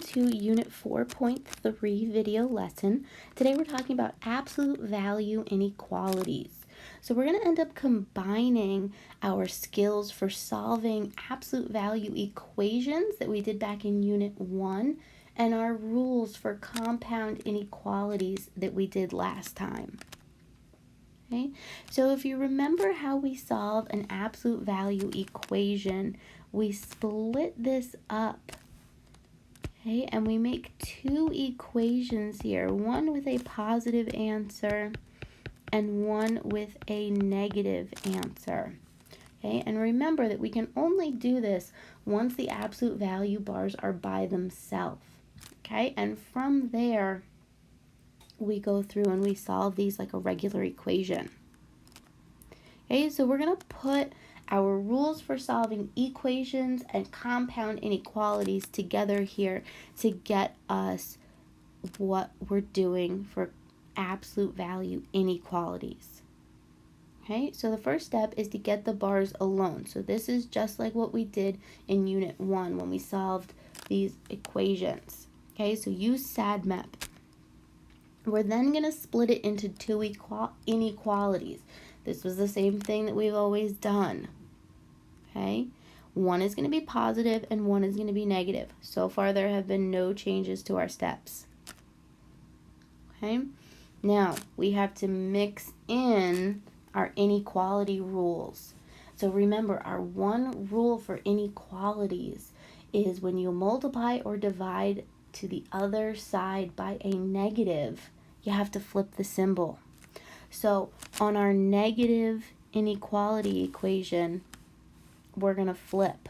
to Unit 4.3 video lesson. Today we're talking about absolute value inequalities. So we're going to end up combining our skills for solving absolute value equations that we did back in Unit 1 and our rules for compound inequalities that we did last time. Okay, so if you remember how we solve an absolute value equation, we split this up, okay, and we make two equations here, one with a positive answer and one with a negative answer. Okay, and remember that we can only do this once the absolute value bars are by themselves. Okay, and from there, we go through and we solve these like a regular equation. Okay, so we're going to put our rules for solving equations and compound inequalities together here to get us what we're doing for absolute value inequalities. Okay, so the first step is to get the bars alone. So this is just like what we did in Unit 1 when we solved these equations. Okay, so use SADMAP. We're then going to split it into two inequalities. This was the same thing that we've always done. Okay, one is going to be positive and one is going to be negative. So far there have been no changes to our steps. Okay, now we have to mix in our inequality rules. So remember, our one rule for inequalities is when you multiply or divide to the other side by a negative, you have to flip the symbol. So on our negative inequality equation, we're going to flip,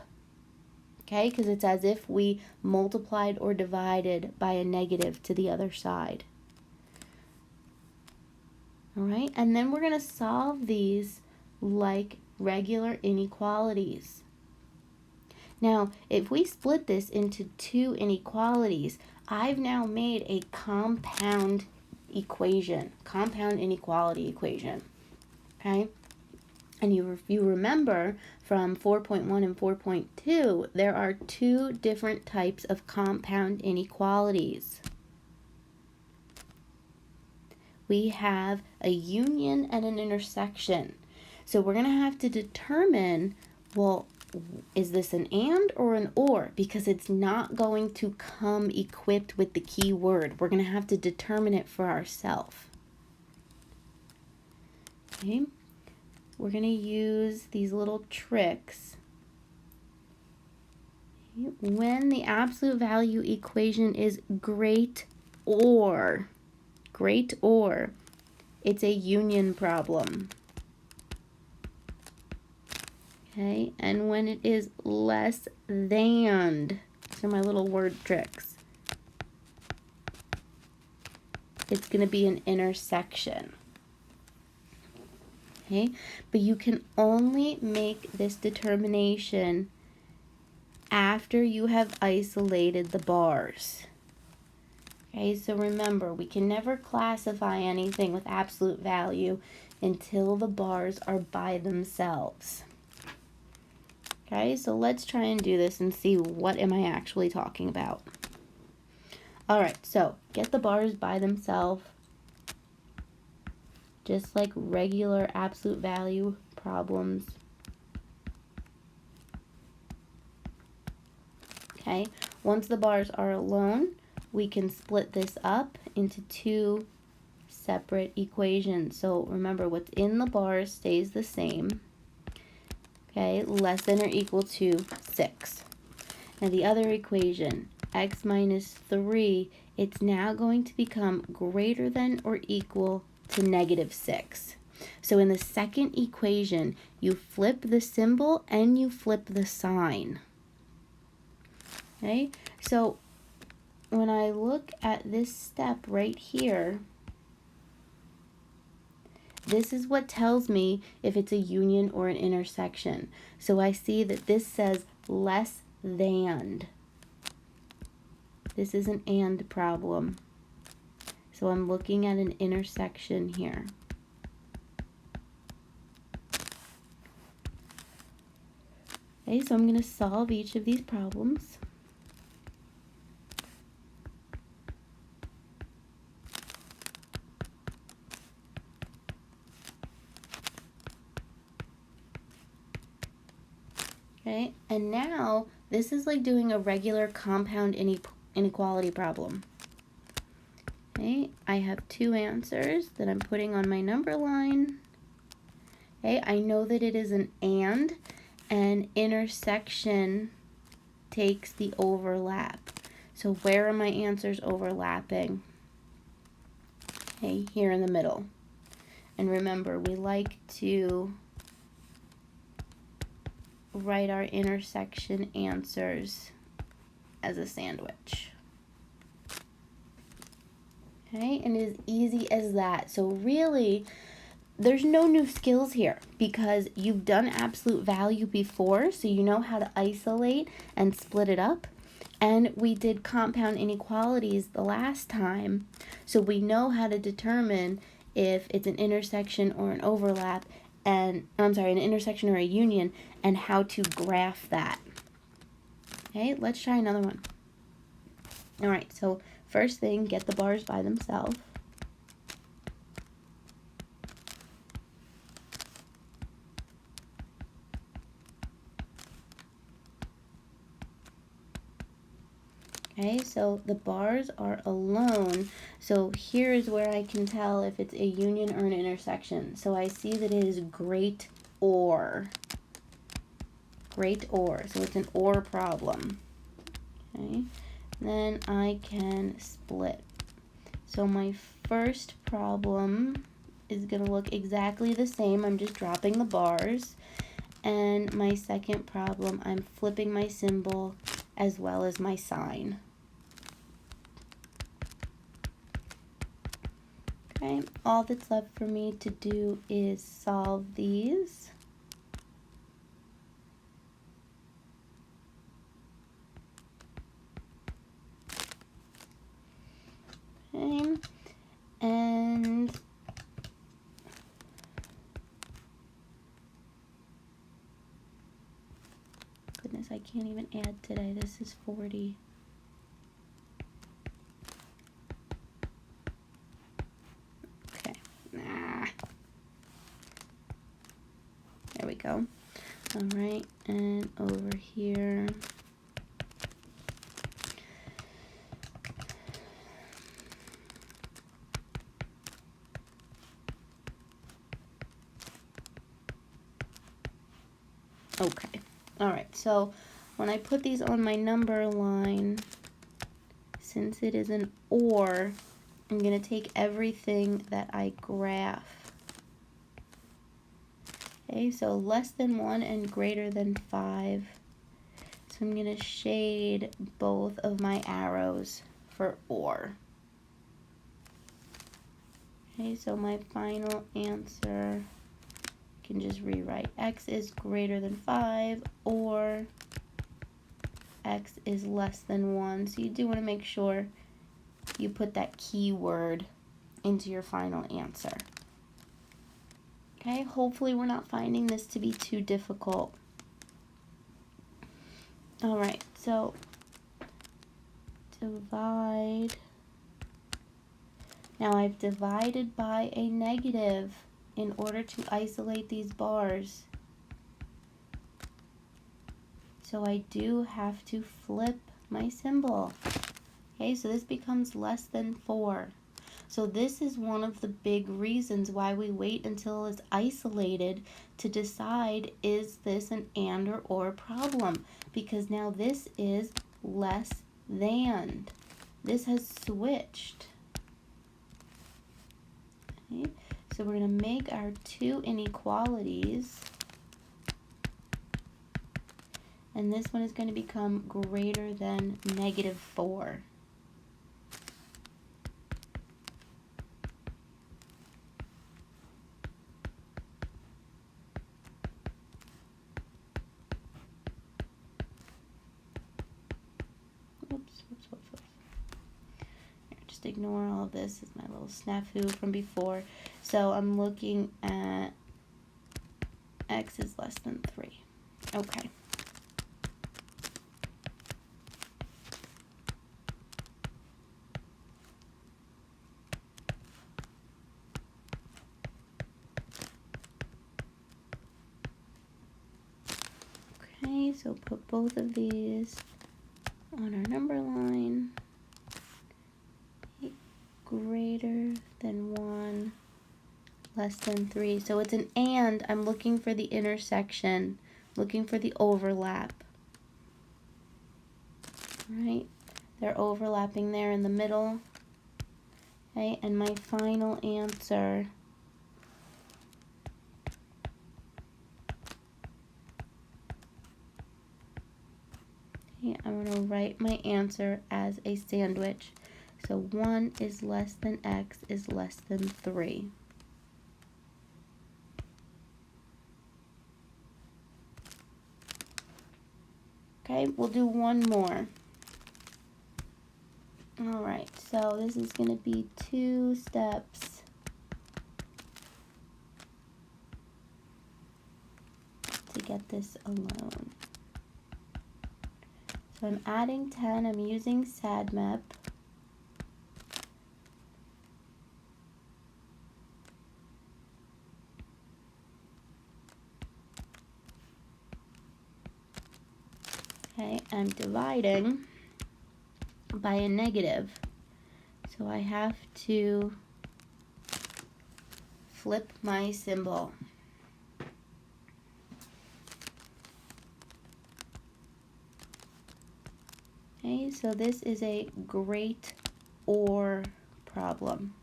okay, because it's as if we multiplied or divided by a negative to the other side. All right, and then we're going to solve these like regular inequalities. Now, if we split this into two inequalities, I've now made a compound equation, compound inequality equation, okay? And if you remember from 4.1 and 4.2, there are two different types of compound inequalities. We have a union and an intersection. So we're going to have to determine, well, is this an and or an or? Because it's not going to come equipped with the key word. We're going to have to determine it for ourselves. Okay, we're going to use these little tricks. Okay. When the absolute value equation is great or, it's a union problem. Okay, and when it is less than, these are my little word tricks, it's going to be an intersection. Okay, but you can only make this determination after you have isolated the bars. Okay, so remember, we can never classify anything with absolute value until the bars are by themselves. Okay, so let's try and do this and see what am I actually talking about. All right, so get the bars by themselves, just like regular absolute value problems. Okay, once the bars are alone, we can split this up into two separate equations. So remember, what's in the bars stays the same. Okay, less than or equal to 6. Now the other equation, x minus 3, it's now going to become greater than or equal to negative 6. So in the second equation, you flip the symbol and you flip the sign. Okay, so when I look at this step right here, this is what tells me if it's a union or an intersection. So I see that this says less than. This is an and problem. So I'm looking at an intersection here. Okay, so I'm going to solve each of these problems. Okay, and now this is like doing a regular compound inequality problem. Okay, I have two answers that I'm putting on my number line. Okay, I know that it is an and intersection takes the overlap. So where are my answers overlapping? Okay, here in the middle. And remember, we like to write our intersection answers as a sandwich. Okay, and it is easy as that. So really, there's no new skills here because you've done absolute value before, so you know how to isolate and split it up. And we did compound inequalities the last time, so we know how to determine if it's an intersection or an overlap, and an intersection or a union, and how to graph that. Okay, let's try another one. All right, so first thing, get the bars by themselves. Okay, so the bars are alone. So here is where I can tell if it's a union or an intersection. So I see that it is great or. Great or. So it's an or problem. Okay, then I can split. So my first problem is going to look exactly the same. I'm just dropping the bars. And my second problem, I'm flipping my symbol as well as my sign. Okay, all that's left for me to do is solve these. Okay, and goodness, I can't even add today. This is 40. Okay, there we go. All right, and over here. Okay, all right, so when I put these on my number line, since it is an or, I'm going to take everything that I graph. Okay, so less than 1 and greater than 5. So I'm going to shade both of my arrows for or. Okay, so my final answer, I can just rewrite x is greater than 5 or x is less than 1. So you do want to make sure you put that keyword into your final answer. Okay, hopefully we're not finding this to be too difficult. All right, so divide. Now I've divided by a negative in order to isolate these bars. So I do have to flip my symbol. Okay, so this becomes less than 4. So this is one of the big reasons why we wait until it's isolated to decide, is this an and or problem? Because now this is less than. This has switched. Okay, so we're going to make our two inequalities. And this one is going to become greater than -4. Whoops. Here, just ignore all of this. It's my little snafu from before. So I'm looking at x is less than 3. Okay. Okay, so put both of these on our number line. Greater than 1, less than 3. So it's an and. I'm looking for the intersection, looking for the overlap. Right? They're overlapping there in the middle. Okay, and my final answer I'm going to write my answer as a sandwich. So 1 is less than x is less than 3. Okay, we'll do one more. Alright, so this is going to be 2 steps to get this alone. So I'm adding 10, I'm using SADMAP. Okay, I'm dividing by a negative. So I have to flip my symbol. Okay, so this is a great or problem.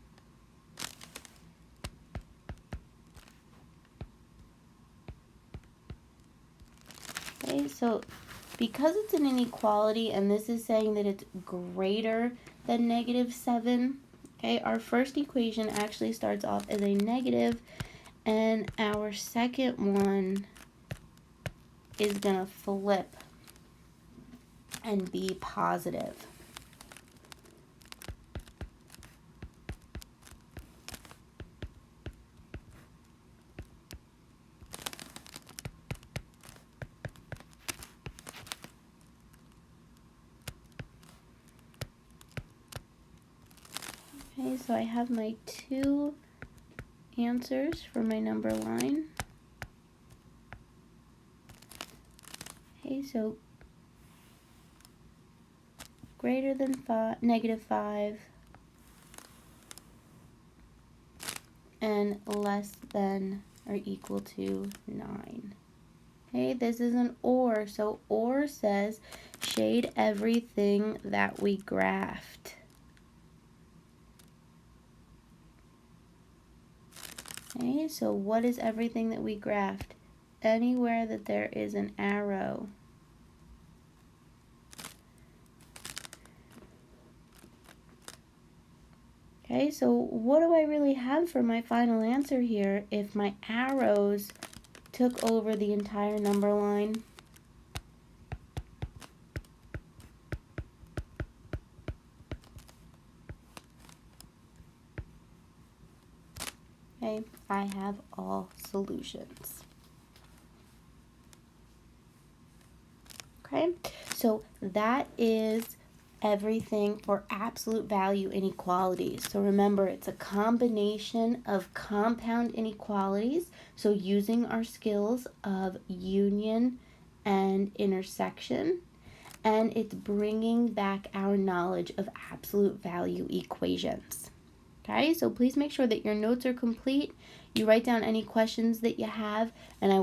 Okay, so because it's an inequality and this is saying that it's greater than -7, okay, our first equation actually starts off as a negative and our second one is going to flip and be positive. Okay, so I have my 2 answers for my number line. Okay, so greater than -5 and less than or equal to 9. Okay, this is an or, so or says shade everything that we graphed. Okay, so what is everything that we graphed? Anywhere that there is an arrow. Okay, so what do I really have for my final answer here if my arrows took over the entire number line? Okay, I have all solutions. Okay, so that is everything for absolute value inequalities. So remember, it's a combination of compound inequalities, so using our skills of union and intersection, and it's bringing back our knowledge of absolute value equations. Okay, so please make sure that your notes are complete. You write down any questions that you have, and I will